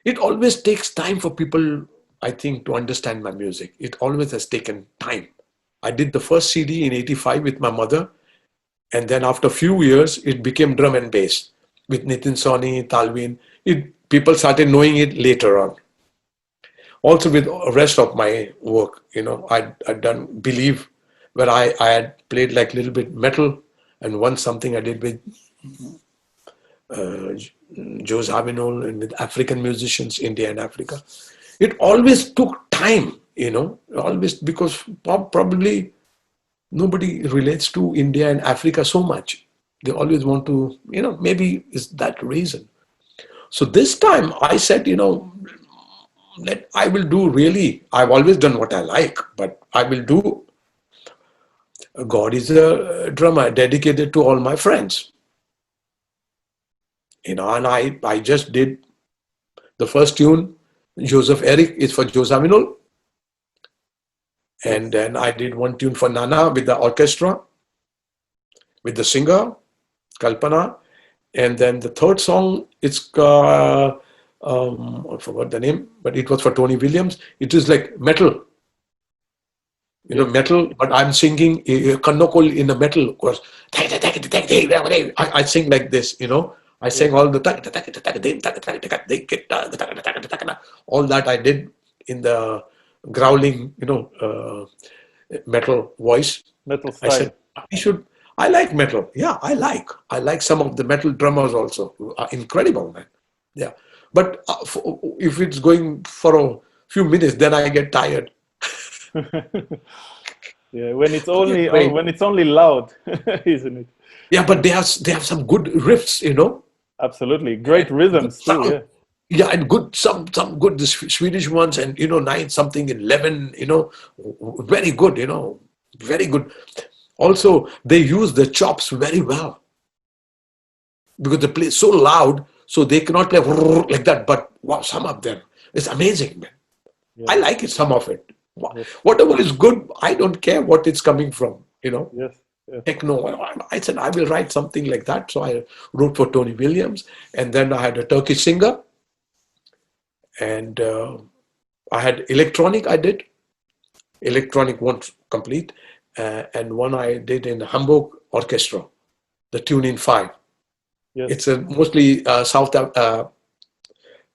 it always takes time for people, I think, to understand my music. It always has taken time. I did the first CD in '85 with my mother. And then after a few years, it became drum and bass with Nitin Sawhney, Talwin. People started knowing it later on. Also with the rest of my work, I'd done Believe, where I had played like a little bit metal, and once something I did with Joe Zawinul and with African musicians, India and Africa. It always took time, always, because probably nobody relates to India and Africa so much. They always want to, maybe it's that reason. So this time I said, I will do really, I've always done what I like, but I will do God is a Drummer dedicated to all my friends. And I just did the first tune, Joseph Eric, is for Joe Zawinul. And then I did one tune for Nana with the orchestra, with the singer, Kalpana. And then the third song, it's, I forgot the name, but it was for Tony Williams. It is like metal, metal, but I'm singing Konnakol in the metal, of course. I sing like this, I sang all the all that I did in the growling, metal voice. Metal style. I said, I like metal. Yeah, I like some of the metal drummers also. Incredible, man. Yeah. But if it's going for a few minutes, then I get tired. Yeah, when it's only loud, isn't it? Yeah, but they have some good riffs, Absolutely, great rhythms too. Yeah. Yeah, and good some good the Swedish ones, and 9 something 11, very good, very good. Also, they use the chops very well because they play so loud, so they cannot play like that. But wow, some of them, it's amazing, man. Yeah. I like it, some of it. Yes. Whatever is good, I don't care what it's coming from, Yes. Yes. Techno. I said I will write something like that. So I wrote for Tony Williams, and then I had a Turkish singer, and I had electronic. I did electronic once complete, and one I did in the Hamburg Orchestra, the tune in 5. Yes. It's a mostly South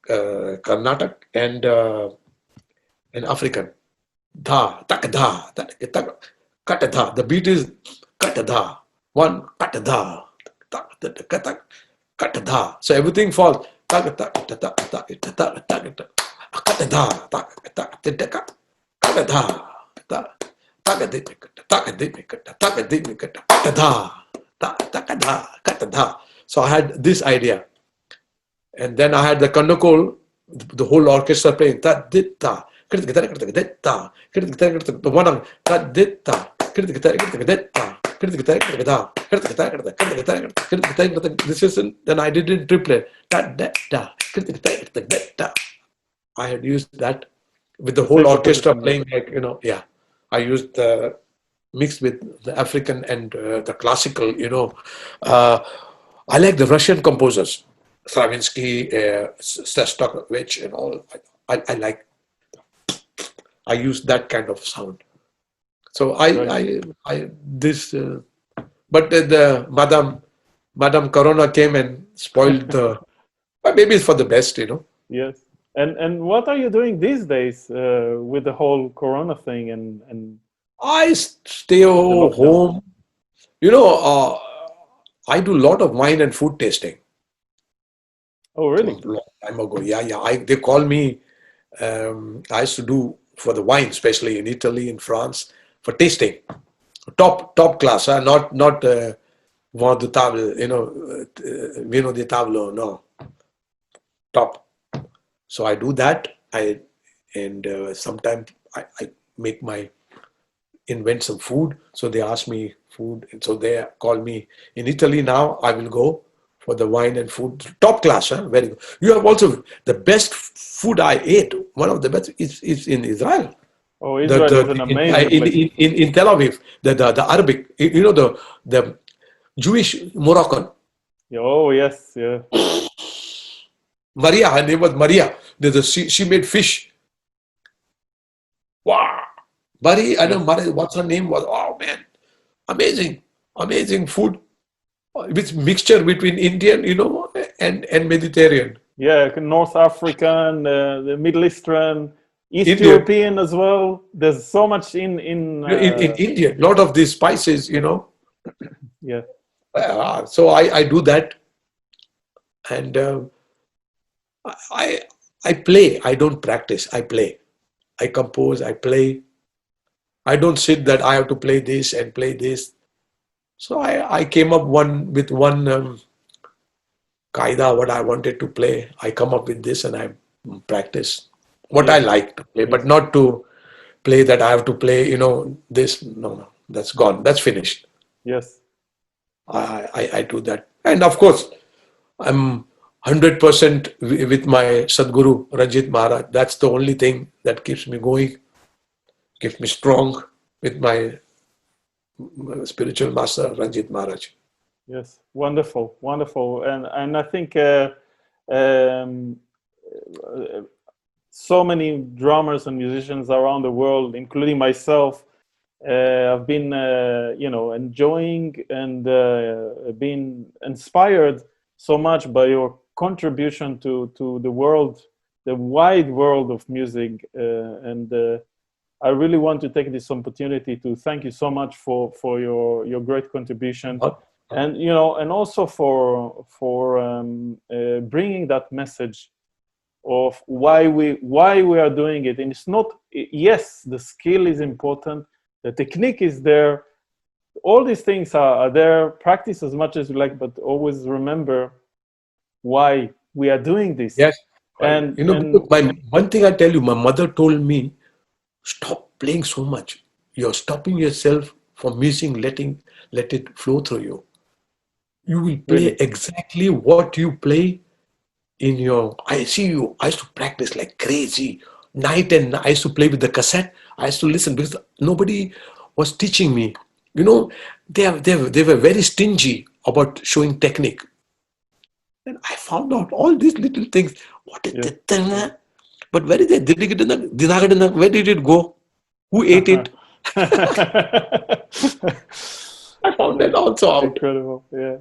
Karnataka and African. Da, tak da, kat da. The beat is kat da. One kat da, kat da. So everything falls. Kat da, so I had this idea, and then I had the Konnakol, the whole orchestra playing ta dit ta This is then I did it in triplet. I had used that with the whole orchestra playing, like, yeah. I used the mixed with the African and the classical, I like the Russian composers, Stravinsky, Shostakovich, and all. I like. I use that kind of sound. So but the Madame Corona came and spoiled the. Maybe it's for the best, Yes. And what are you doing these days with the whole Corona thing and I stay home. I do a lot of wine and food tasting. Oh, really? A long time ago, yeah. They call me. I used to do for the wine, especially in Italy, in France, for tasting. Top class, not vin de table, vino di tavolo, no. Top. So I do that. Sometimes I invent some food. So they ask me food, and so they call me in Italy. Now I will go for the wine and food, top class. Very good. You have also the best food I ate. One of the best is in Israel. Oh, Israel is an amazing place. In Tel Aviv, the Arabic, the Jewish Moroccan. Oh, yes, yeah. Maria, her name was Maria. She made fish. Wow. Maria, I don't know what her name was. Oh man, amazing food with mixture between Indian, and Mediterranean. Yeah, North African, the Middle Eastern, East European as well. There's so much in India. A lot of these spices, Yeah. So I do that, and I play. I don't practice. I play. I compose. I play. I don't sit that I have to play this and play this. So I came up with one qaida, what I wanted to play. I come up with this and I practice what I like to play, but not to play that I have to play, this. No, that's gone. That's finished. Yes. I do that. And of course, I'm 100% with my Sadguru, Ranjit Maharaj. That's the only thing that keeps me going, keeps me strong with my spiritual master, Ranjit Maharaj. Yes, wonderful. And I think so many drummers and musicians around the world, including myself, have been, enjoying and been inspired so much by your contribution to the world, the wide world of music. I really want to take this opportunity to thank you so much for your great contribution, and and also for bringing that message of why we are doing it. And it's not, yes, the skill is important, the technique is there, all these things are there. Practice as much as you like, but always remember why we are doing this. Yes. And one thing I tell you, my mother told me, stop playing so much. You're stopping yourself from music, let it flow through you. You will play exactly what you play in your. I see you. I used to practice like crazy, night and I used to play with the cassette. I used to listen because nobody was teaching me. They were very stingy about showing technique. And I found out all these little things. What is the but where is it? Where did it go? Who ate it? I found that also out. Incredible, yeah.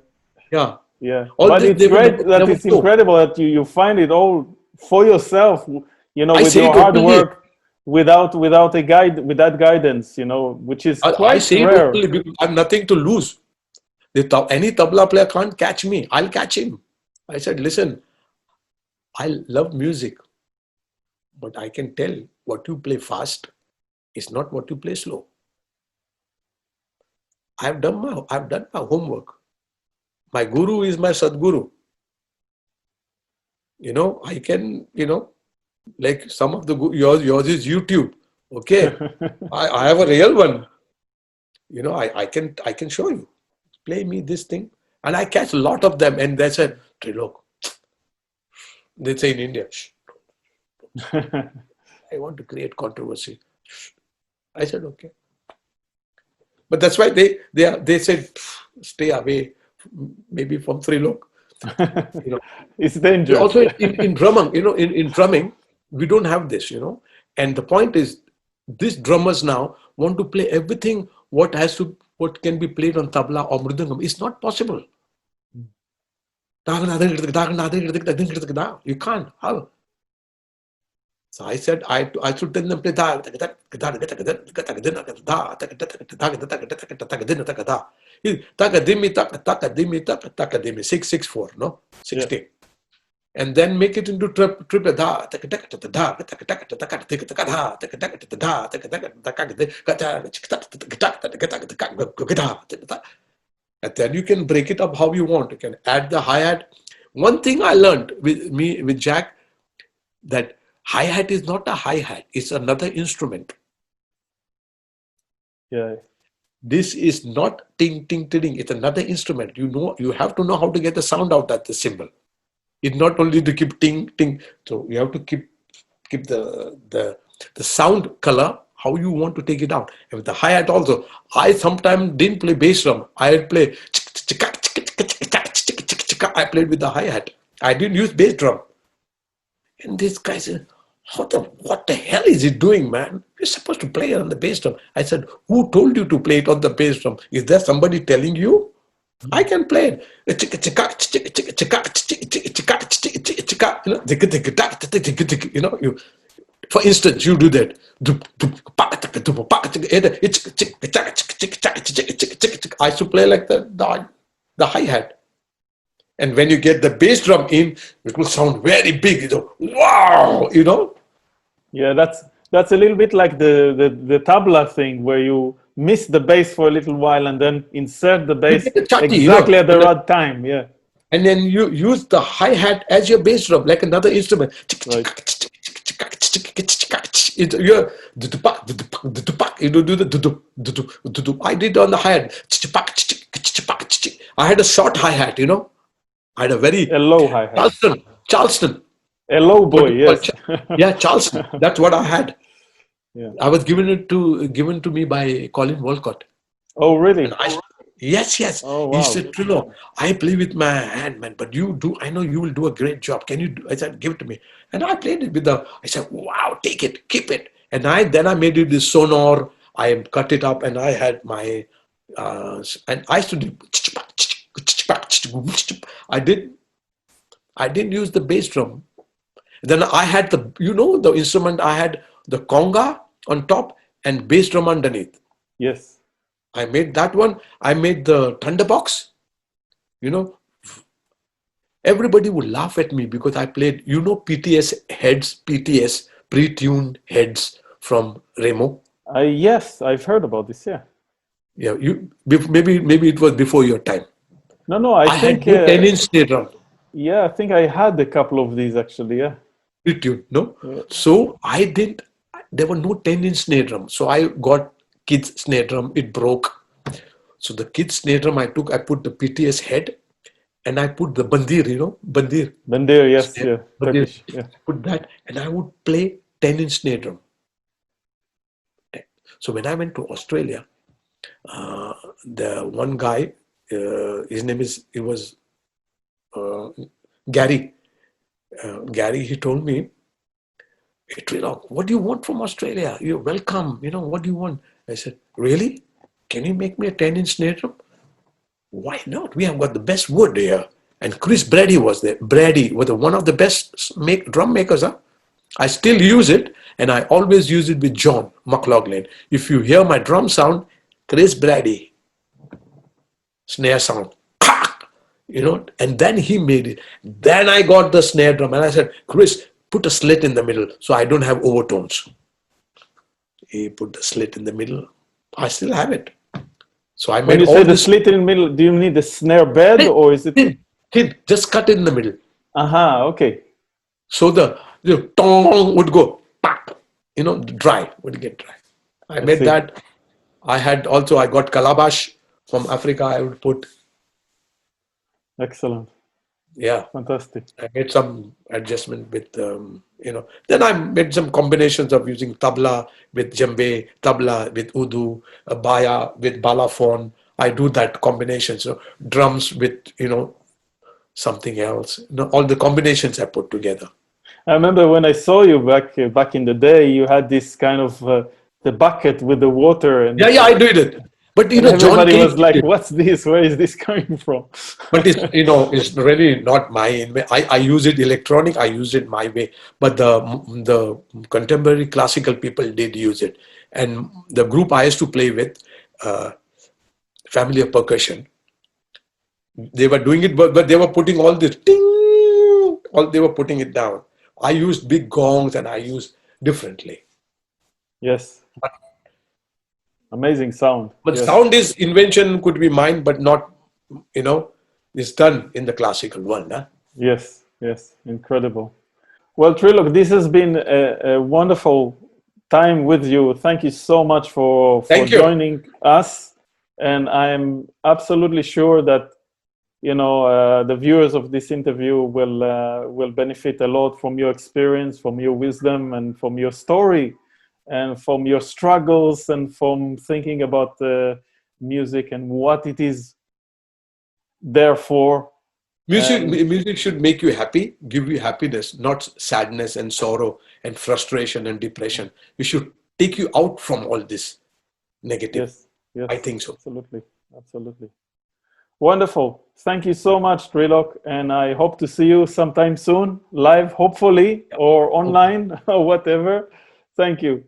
But it's great that it's incredible that you find it all for yourself. With your hard work, without a guide, with that guidance, which is quite rare. Because I have nothing to lose. Any tabla player can't catch me. I'll catch him. I said, listen, I love music, but I can tell what you play fast is not what you play slow. I've done my homework. My guru is my Sadguru. I can, Like some of the yours is YouTube. Okay, I have a real one. You know, I can show you. Play me this thing, and I catch a lot of them. And they said, Trilok, they say in India, "Shh, I want to create controversy." I said, okay. But that's why they said, stay away, maybe from Trilok. You know, It's dangerous. also in drumming, you know, in drumming, we don't have this, you know. And the point is, these drummers now want to play everything what can be played on tabla or mridangam. It's not possible. You can't. How? So I said, I should tell them play takadimi 6/6/4, no? 60. And then make it into triple. And then you can break it up how you want. You can add the hi-hat. One thing I learned with Jack, that hi-hat is not a hi-hat, it's another instrument. Yeah. This is not ting ting ting. It's another instrument. You know, you have to know how to get the sound out at the cymbal. It's not only to keep ting ting. So you have to keep the sound color how you want to take it out. And with the hi-hat also, I sometimes didn't play bass drum. I would play. I played with the hi-hat. I didn't use bass drum. And this guy said, what the hell is he doing, man? You're supposed to play it on the bass drum. I said, who told you to play it on the bass drum? Is there somebody telling you? I can play it. You know, for instance, you do that. I used to play like the hi-hat. And when you get the bass drum in, it will sound very big. You know, wow, you know. Yeah, that's a little bit like the tabla thing, where you miss the bass for a little while and then insert the bass exactly at the right time. Yeah. And then you use the hi-hat as your bass drum, like another instrument. Right. You do the I did on the hi-hat. I had a short hi-hat, you know. I had a low hi-hat. Charleston. A low boy, yes. Yeah, Charleston. That's what I had. Yeah. I was given to me by Colin Walcott. Oh, really? Yes. Oh, wow. He said, Trilok, I play with my hand, man, but I know you will do a great job. Can you do? I said, give it to me. And I played it I said, wow, take it, keep it. And then I made it this sonor. I cut it up and I had my, and I used to do, I didn't use the bass drum. Then I had the instrument, I had the conga on top and bass drum underneath. Yes. I made that one. I made the thunderbox. You know, everybody would laugh at me because I played, PTS, pre-tuned heads from Remo. Yes, I've heard about this, yeah. Yeah, maybe it was before your time. No, I think... had 10-inch snare drum. Yeah, I think I had a couple of these actually, yeah. Pre-tuned, no? Yeah. So there were no 10-inch snare drum. So I got kids snare drum, it broke. So the kids snare drum I put the PTS head and I put the bandir, bandir. Bandir, yes, snare, yeah. Turkish, yeah. Put that and I would play 10-inch snare drum. So when I went to Australia, the one guy, his name was Gary. Gary, he told me, hey, Trilok, what do you want from Australia? You're welcome. What do you want? I said, really? Can you make me a 10-inch snare drum? Why not? We have got the best wood here. And Chris Brady was there. Brady was one of the best drum makers. Huh? I still use it, and I always use it with John McLaughlin. If you hear my drum sound, Chris Brady, snare sound. And then he made it. Then I got the snare drum, and I said, Chris, put a slit in the middle so I don't have overtones. He put the slit in the middle. I still have it. So I made when you say the slit in the middle, do you need the snare bed or is it thin? Just cut in the middle. Okay. So the tong would go, pak, dry, would get dry. I made that. I got calabash from Africa. I would put. Excellent. Yeah. Fantastic. I made some adjustment with, then I made some combinations of using tabla with djembe, tabla with udu, baya with balafon. I do that combination. So drums with, something else. All the combinations I put together. I remember when I saw you back in the day, you had this kind of the bucket with the water. And yeah, I did it. But everybody was like, "What's this? Where is this coming from?" But it's really not my. I use it electronic. I use it my way. But the contemporary classical people did use it, and the group I used to play with, Family of Percussion, they were doing it, but they were putting all this ding. They were putting it down. I used big gongs, and I used differently. Yes. Amazing sound. But sound is invention could be mine, but not, it's done in the classical world. Huh? Yes, incredible. Well, Trilok, this has been a wonderful time with you. Thank you so much for joining us. And I'm absolutely sure that, the viewers of this interview will benefit a lot from your experience, from your wisdom, and from your story, and from your struggles, and from thinking about music and what it is there for. Music should make you happy, give you happiness, not sadness and sorrow and frustration and depression. It should take you out from all this negative. Yes, I think so. Absolutely. Wonderful. Thank you so much, Trilok. And I hope to see you sometime soon, live, hopefully, or online, or whatever. Thank you.